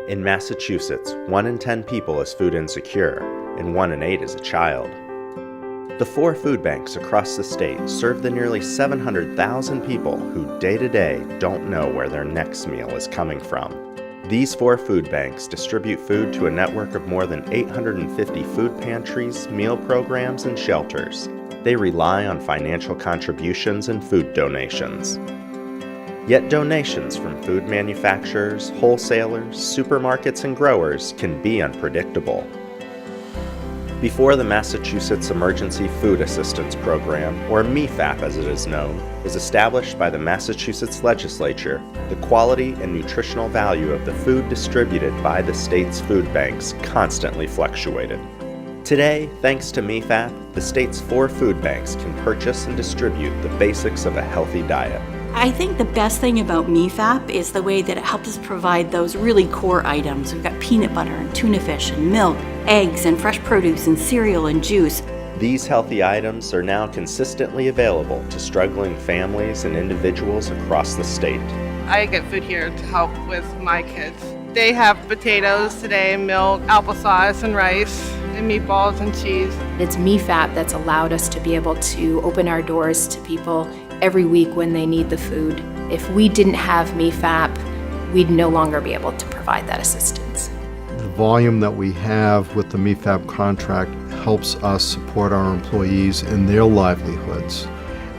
In Massachusetts, 1 in 10 people is food insecure, and 1 in 8 is a child. The 4 food banks across the state serve the nearly 700,000 people who day to day don't know where their next meal is coming from. These 4 food banks distribute food to a network of more than 850 food pantries, meal programs, and shelters. They rely on financial contributions and food donations. Yet donations from food manufacturers, wholesalers, supermarkets, and growers can be unpredictable. Before the Massachusetts Emergency Food Assistance Program, or MEFAP as it is known, was established by the Massachusetts legislature, the quality and nutritional value of the food distributed by the state's food banks constantly fluctuated. Today, thanks to MEFAP, the state's 4 food banks can purchase and distribute the basics of a healthy diet. I think the best thing about MEFAP is the way that it helps us provide those really core items. We've got peanut butter and tuna fish and milk, eggs and fresh produce and cereal and juice. These healthy items are now consistently available to struggling families and individuals across the state. I get food here to help with my kids. They have potatoes today, milk, applesauce and rice, and meatballs and cheese. It's MEFAP that's allowed us to be able to open our doors to people every week when they need the food. If we didn't have MEFAP, we'd no longer be able to provide that assistance. The volume that we have with the MEFAP contract helps us support our employees in their livelihoods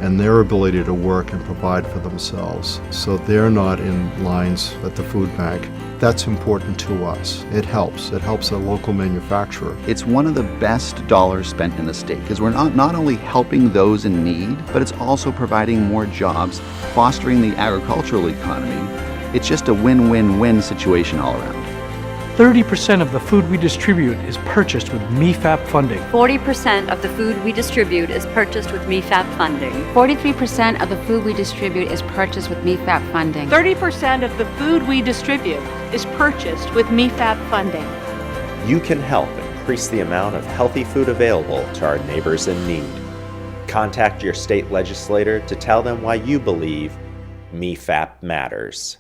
and their ability to work and provide for themselves, so they're not in lines at the food bank. That's important to us. It helps a local manufacturer. It's one of the best dollars spent in the state because we're not only helping those in need, but it's also providing more jobs, fostering the agricultural economy. It's just a win-win-win situation all around. 30% of the food we distribute is purchased with MEFAP funding. 40% of the food we distribute is purchased with MEFAP funding. 43% of the food we distribute is purchased with MEFAP funding. 30% of the food we distribute is purchased with MEFAP funding. You can help increase the amount of healthy food available to our neighbors in need. Contact your state legislator to tell them why you believe MEFAP matters.